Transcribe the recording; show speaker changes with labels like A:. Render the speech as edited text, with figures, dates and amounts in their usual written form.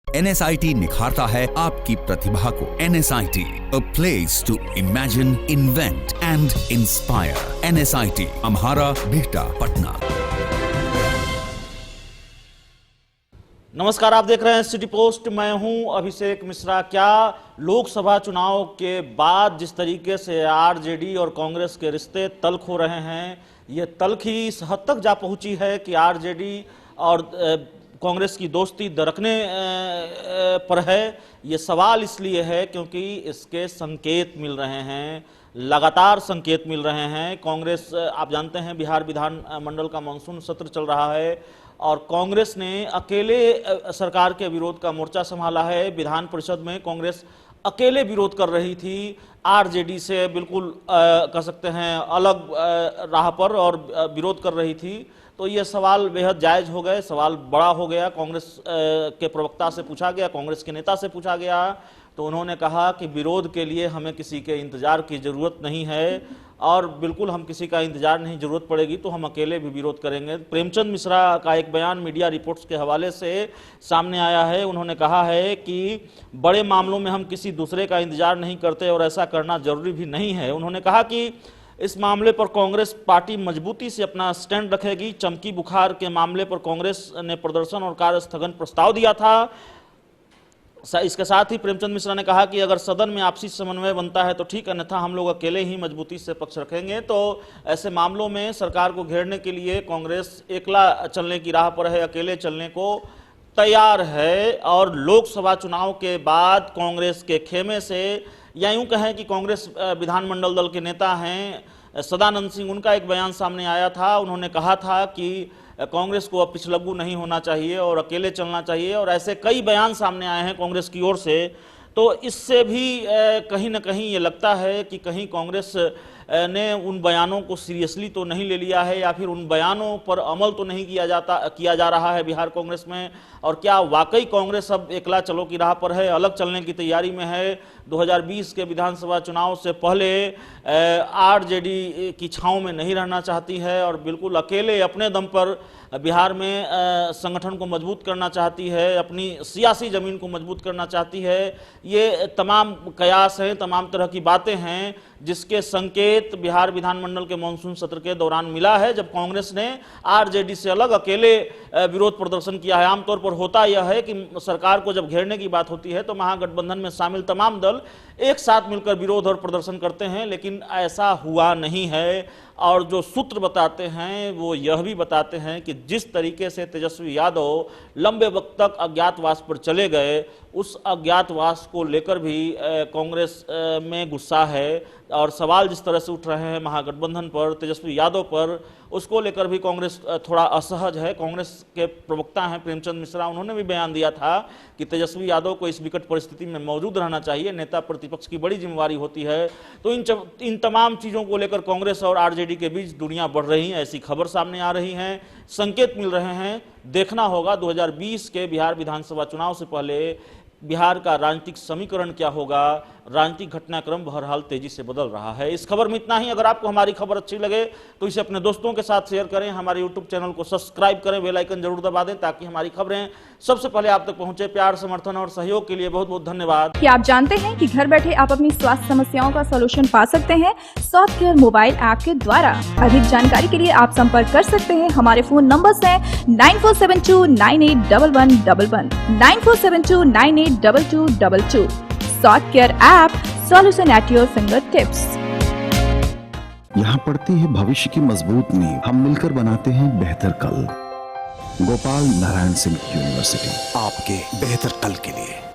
A: NSIT निखारता है आपकी प्रतिभा को। NSIT, a place to imagine, invent and inspire. NSIT, अम्हारा, Bihta, Patna.
B: नमस्कार, आप देख रहे हैं सिटी पोस्ट। मैं हूं अभिषेक मिश्रा। क्या लोकसभा चुनाव के बाद जिस तरीके से आरजेडी और कांग्रेस के रिश्ते तल्ख हो रहे हैं, ये तल्खी इस हद तक जा पहुंची है कि आरजेडी और कांग्रेस की दोस्ती दरकने पर है। ये सवाल इसलिए है क्योंकि इसके संकेत मिल रहे हैं, लगातार संकेत मिल रहे हैं। कांग्रेस, आप जानते हैं, बिहार विधान मंडल का मानसून सत्र चल रहा है और कांग्रेस ने अकेले सरकार के विरोध का मोर्चा संभाला है। विधान परिषद में कांग्रेस अकेले विरोध कर रही थी, आरजेडी से बिल्कुल कह सकते हैं अलग राह पर, और विरोध कर रही थी। तो ये सवाल बेहद जायज हो गए, सवाल बड़ा हो गया। कांग्रेस के प्रवक्ता से पूछा गया, कांग्रेस के नेता से पूछा गया, तो उन्होंने कहा कि विरोध के लिए हमें किसी के इंतजार की ज़रूरत नहीं है और बिल्कुल हम किसी का इंतजार नहीं, ज़रूरत पड़ेगी तो हम अकेले भी विरोध करेंगे। प्रेमचंद मिश्रा का एक बयान मीडिया रिपोर्ट्स के हवाले से सामने आया है। उन्होंने कहा है कि बड़े मामलों में हम किसी दूसरे का इंतजार नहीं करते और ऐसा करना जरूरी भी नहीं है। उन्होंने कहा कि इस मामले पर कांग्रेस पार्टी मजबूती से अपना स्टैंड रखेगी। चमकी बुखार के मामले पर कांग्रेस ने प्रदर्शन और कार्य स्थगन प्रस्ताव दिया था। इसके साथ ही प्रेमचंद मिश्रा ने कहा कि अगर सदन में आपसी समन्वय बनता है तो ठीक, अन्यथा हम लोग अकेले ही मजबूती से पक्ष रखेंगे। तो ऐसे मामलों में सरकार को घेरने के लिए कांग्रेस एकला चलने की राह पर है, अकेले चलने को तैयार है। और लोकसभा चुनाव के बाद कांग्रेस के खेमे से, या यूं कहें कि कांग्रेस विधानमंडल दल के नेता हैं सदानंद सिंह, उनका एक बयान सामने आया था। उन्होंने कहा था कि कांग्रेस को अब पिछलग्गू नहीं होना चाहिए और अकेले चलना चाहिए, और ऐसे कई बयान सामने आए हैं कांग्रेस की ओर से। तो इससे भी कहीं ना कहीं ये लगता है कि कहीं कांग्रेस ने उन बयानों को सीरियसली तो नहीं ले लिया है, या फिर उन बयानों पर अमल तो नहीं किया जा रहा है बिहार कांग्रेस में। और क्या वाकई कांग्रेस अब एकला चलो की राह पर है, अलग चलने की तैयारी में है? 2020 के विधानसभा चुनाव से पहले आरजेडी की छांव में नहीं रहना चाहती है और बिल्कुल अकेले अपने दम पर बिहार में संगठन को मजबूत करना चाहती है, अपनी सियासी जमीन को मजबूत करना चाहती है। ये तमाम कयास हैं, तमाम तरह की बातें हैं जिसके संकेत बिहार विधानमंडल के मानसून सत्र के दौरान मिला है, जब कांग्रेस ने आरजेडी से अलग अकेले विरोध प्रदर्शन किया है। आमतौर पर होता यह है कि सरकार को जब घेरने की बात होती है तो महागठबंधन में शामिल तमाम दल एक साथ मिलकर विरोध और प्रदर्शन करते हैं, लेकिन ऐसा हुआ नहीं है। और जो सूत्र बताते हैं वो यह भी बताते हैं कि जिस तरीके से तेजस्वी यादव लंबे वक्त तक अज्ञातवास पर चले गए, उस अज्ञातवास को लेकर भी कांग्रेस में गुस्सा है और सवाल जिस तरह से उठ रहे हैं महागठबंधन पर, तेजस्वी यादव पर, उसको लेकर भी कांग्रेस थोड़ा असहज है। कांग्रेस के प्रवक्ता हैं प्रेमचंद मिश्रा, उन्होंने भी बयान दिया था कि तेजस्वी यादव को इस विकट परिस्थिति में मौजूद रहना चाहिए, नेता प्रतिपक्ष की बड़ी जिम्मेवारी होती है। तो इन तमाम चीज़ों को लेकर कांग्रेस और आरजेडी के बीच दुनिया बढ़ रही है, ऐसी खबर सामने आ रही है, संकेत मिल रहे हैं। देखना होगा 2020 के बिहार विधानसभा चुनाव से पहले बिहार का राजनीतिक समीकरण क्या होगा। राजनीतिक घटनाक्रम बहरहाल तेजी से बदल रहा है। इस खबर में इतना ही। अगर आपको हमारी खबर अच्छी लगे तो इसे अपने दोस्तों के साथ शेयर करें, हमारे यूट्यूब चैनल को सब्सक्राइब करें, बेल आइकन जरूर दबा दें ताकि हमारी खबरें सबसे पहले आप तक पहुंचे। प्यार, समर्थन और सहयोग के लिए बहुत बहुत धन्यवाद।
C: क्या आप जानते हैं कि घर बैठे आप अपनी स्वास्थ्य समस्याओं का सलूशन पा सकते हैं सॉफ्ट केयर मोबाइल ऐप के द्वारा? अधिक जानकारी के लिए आप संपर्क कर सकते हैं। हमारे फोन नंबर्स हैं 9472981111, 9472982222। Soft care app, solution at your finger tips.
D: यहाँ पड़ती है भविष्य की मजबूत नींव, हम मिलकर बनाते हैं बेहतर कल। गोपाल नारायण सिंह यूनिवर्सिटी,
A: आपके बेहतर कल के लिए।